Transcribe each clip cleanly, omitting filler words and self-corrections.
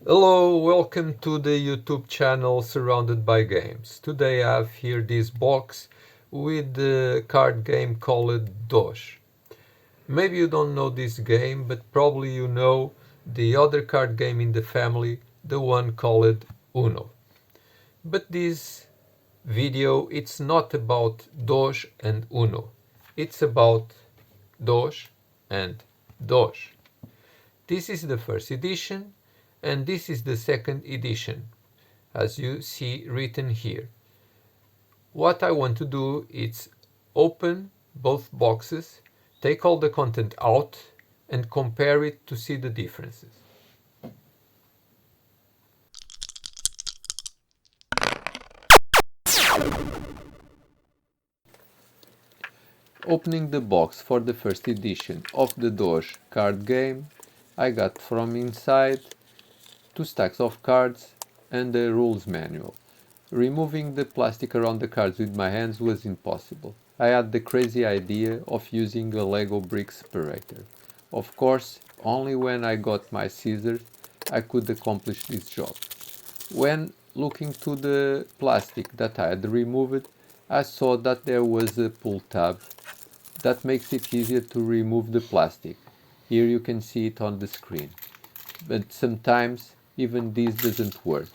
Hello, welcome to the YouTube channel Surrounded by Games. Today I have here this box with the card game called Doge. Maybe you don't know this game, but probably you know the other card game in the family, the one called Uno. But this video it's not about Doge and Uno. It's about Doge and Doge. This is the first edition and this is the second edition, as you see written here. What I want to do is open both boxes, take all the content out and compare it to see the differences. Opening the box for the first edition of the Doge card game, I got from inside 2 stacks of cards and the rules manual. Removing the plastic around the cards with my hands was impossible. I had the crazy idea of using a Lego brick separator. Of course, only when I got my scissors I could accomplish this job. When looking to the plastic that I had removed, I saw that there was a pull tab that makes it easier to remove the plastic. Here you can see it on the screen. But sometimes even this doesn't work.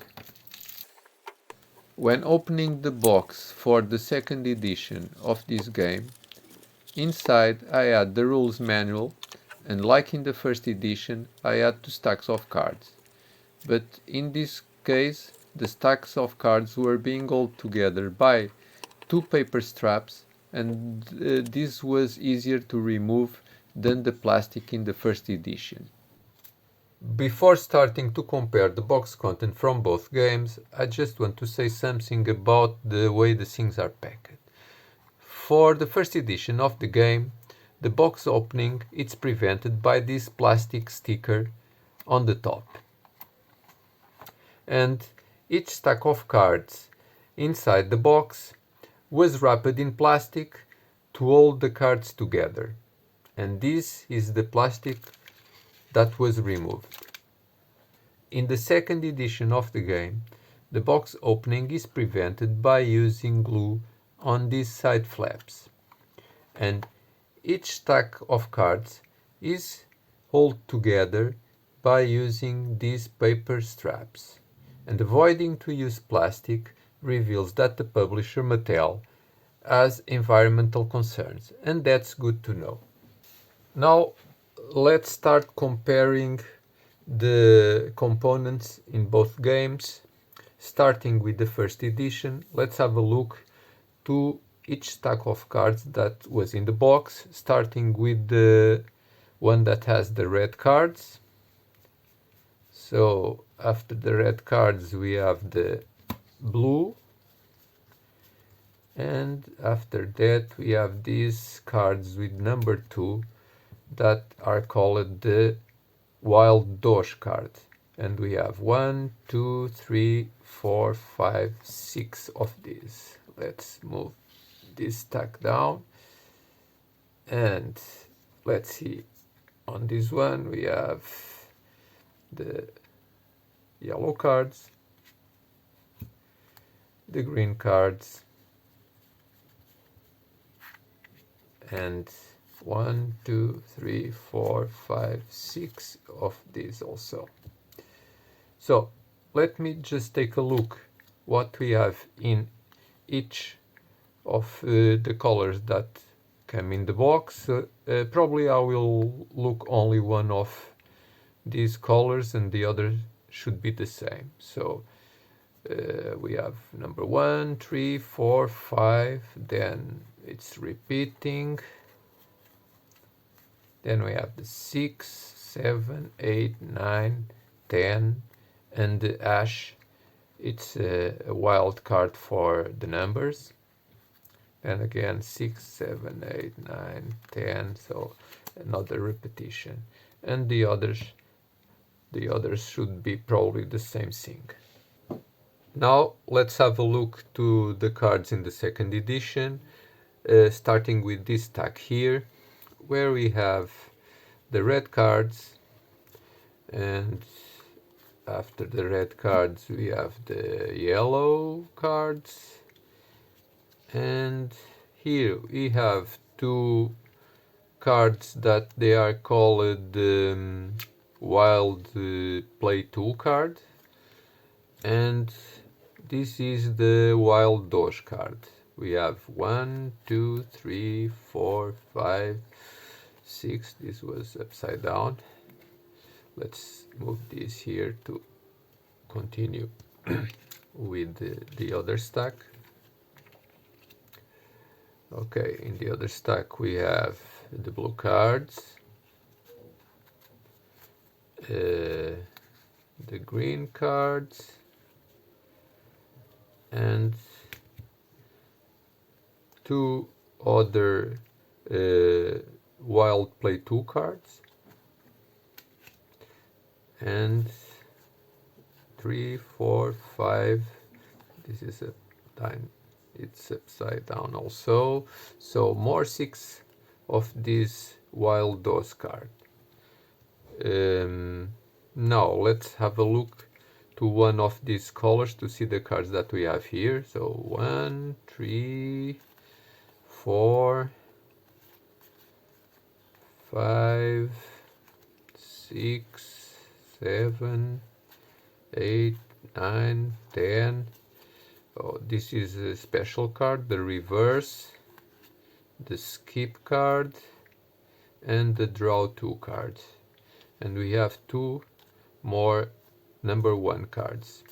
When opening the box for the second edition of this game, inside I had the rules manual and like in the first edition I had 2 stacks of cards. But in this case the stacks of cards were being held together by 2 paper straps and this was easier to remove than the plastic in the first edition. Before starting to compare the box content from both games, I just want to say something about the way the things are packed. For the first edition of the game, the box opening is prevented by this plastic sticker on the top. And each stack of cards inside the box was wrapped in plastic to hold the cards together. And this is the plastic that was removed. In the second edition of the game, the box opening is prevented by using glue on these side flaps, and each stack of cards is held together by using these paper straps. And avoiding to use plastic reveals that the publisher Mattel has environmental concerns, and that's good to know. Now let's start comparing the components in both games. Starting with the first edition, let's have a look to each stack of cards that was in the box, starting with the one that has the red cards. So after the red cards we have the blue, and after that we have these cards with number 2 that are called the Wild Doge card, and we have 1, 2, 3, 4, 5, 6 of these. Let's move this stack down and let's see. On this one we have the yellow cards, the green cards, and 1, 2, 3, 4, 5, 6 of these also. So let me just take a look what we have in each of the colors that come in the box. Probably I will look only one of these colors and the other should be the same. So we have number 1, 3, 4, 5, then it's repeating. Then we have the 6, 7, 8, 9, 10, and the ash. It's a wild card for the numbers. And again 6, 7, 8, 9, 10, so another repetition. And the others should be probably the same thing. Now let's have a look to the cards in the second edition, starting with this stack here, where we have the red cards, and after the red cards we have the yellow cards, and here we have two cards that they are called wild play 2 card, and this is the wild doge card. We have 1, 2, 3, 4, 5, 6. This was upside down. Let's move this here to continue with the other stack. Okay, in the other stack we have the blue cards, the green cards, and two other wild play 2 cards, and 3, 4, 5. This is a time, it's upside down also, so more 6 of this wild doge card. Now let's have a look to one of these colors to see the cards that we have here. So 1, 3, 4, 5, 6, 7, 8, 9, 10. Oh, this is a special card, the reverse, the skip card, and the draw 2 cards. And we have 2 more number 1 cards.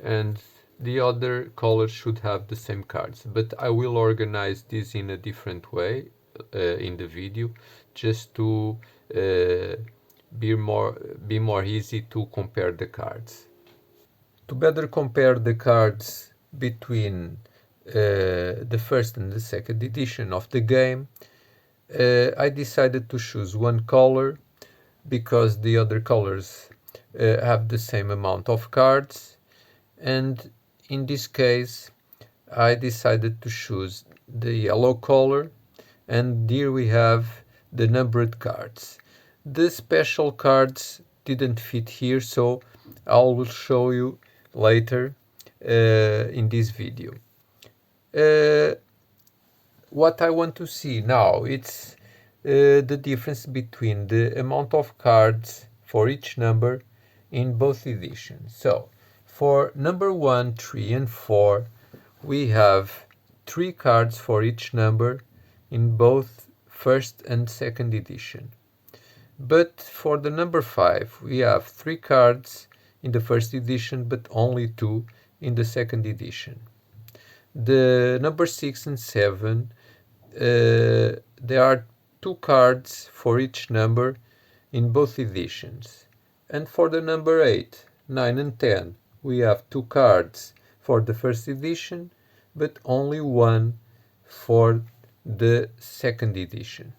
And the other colors should have the same cards, but I will organize this in a different way in the video, just to be more easy to compare the cards. To better compare the cards between the first and the second edition of the game, I decided to choose one color because the other colors have the same amount of cards, and in this case I decided to choose the yellow color, and here we have the numbered cards. The special cards didn't fit here, so I will show you later in this video. What I want to see now, it's the difference between the amount of cards for each number in both editions. So for number 1, 3, and 4, we have 3 cards for each number in both first and second edition. But for the number 5, we have 3 cards in the first edition, but only 2 in the second edition. The number 6 and 7, there are 2 cards for each number in both editions. And for the number 8, 9, and 10, we have 2 cards for the first edition, but only 1 for the second edition.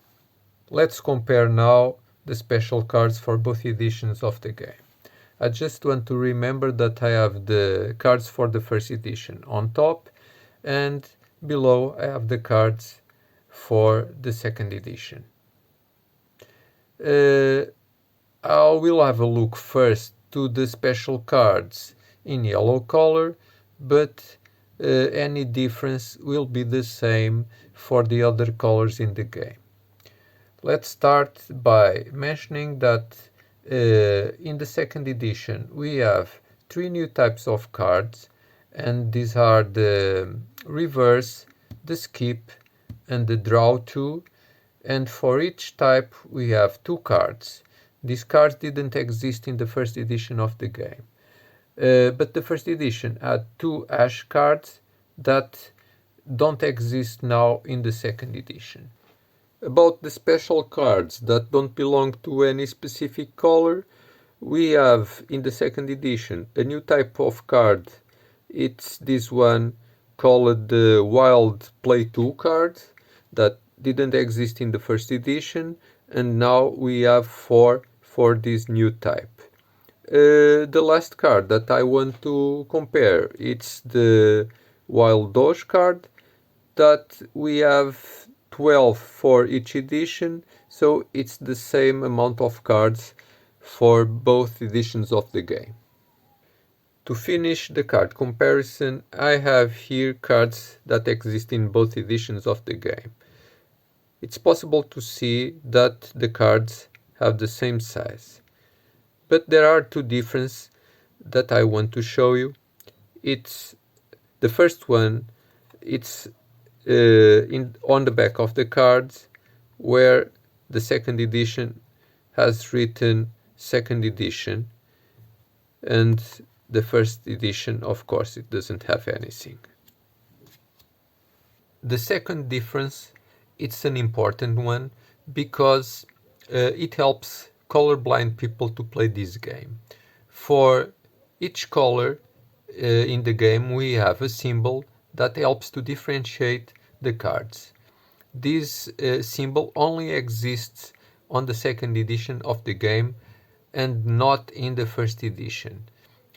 Let's compare now the special cards for both editions of the game. I just want to remember that I have the cards for the first edition on top, and below I have the cards for the second edition. I will have a look first to the special cards in yellow color, but any difference will be the same for the other colors in the game. Let's start by mentioning that in the second edition we have 3 new types of cards, and these are the reverse, the skip, and the draw 2, and for each type we have 2 cards. These cards didn't exist in the first edition of the game, but the first edition had 2 ash cards that don't exist now in the second edition. About the special cards that don't belong to any specific color, we have in the second edition a new type of card. It's this one called the Wild Play 2 card that didn't exist in the first edition, and now we have 4 for this new type. The last card that I want to compare, it's the Wild Doge card that we have 12 for each edition, so it's the same amount of cards for both editions of the game. To finish the card comparison, I have here cards that exist in both editions of the game. It's possible to see that the cards have the same size, but there are two differences that I want to show you. It's the first one, it's on the back of the cards, where the second edition has written second edition, and the first edition, of course, it doesn't have anything. The second difference, it's an important one because it helps colorblind people to play this game. For each color in the game, we have a symbol that helps to differentiate the cards. This symbol only exists on the second edition of the game and not in the first edition.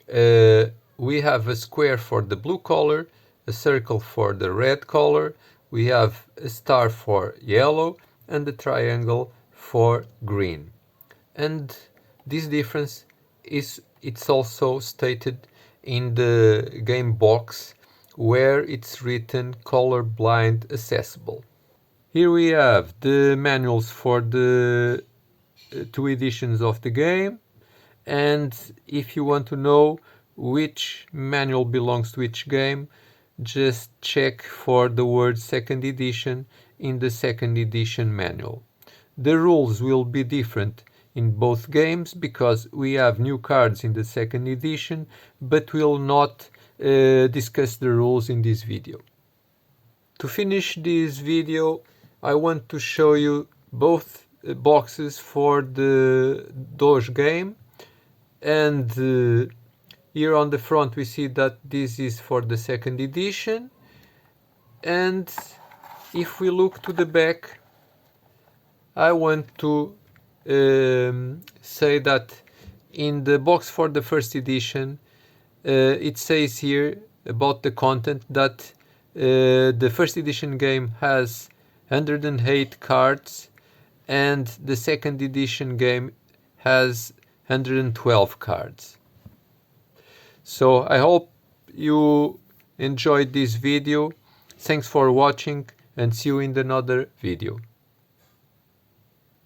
We have a square for the blue color, a circle for the red color, we have a star for yellow, and a triangle for green. And this difference it's also stated in the game box, where it's written colorblind accessible. Here we have the manuals for the two editions of the game, and if you want to know which manual belongs to each game, just check for the word second edition in the second edition manual. The rules will be different in both games because we have new cards in the second edition, but we'll not discuss the rules in this video. To finish this video, I want to show you both boxes for the Doge game, and here on the front we see that this is for the second edition, and if we look to the back, I want to say that in the box for the first edition, it says here about the content that the first edition game has 108 cards and the second edition game has 112 cards. So I hope you enjoyed this video. Thanks for watching and see you in another video.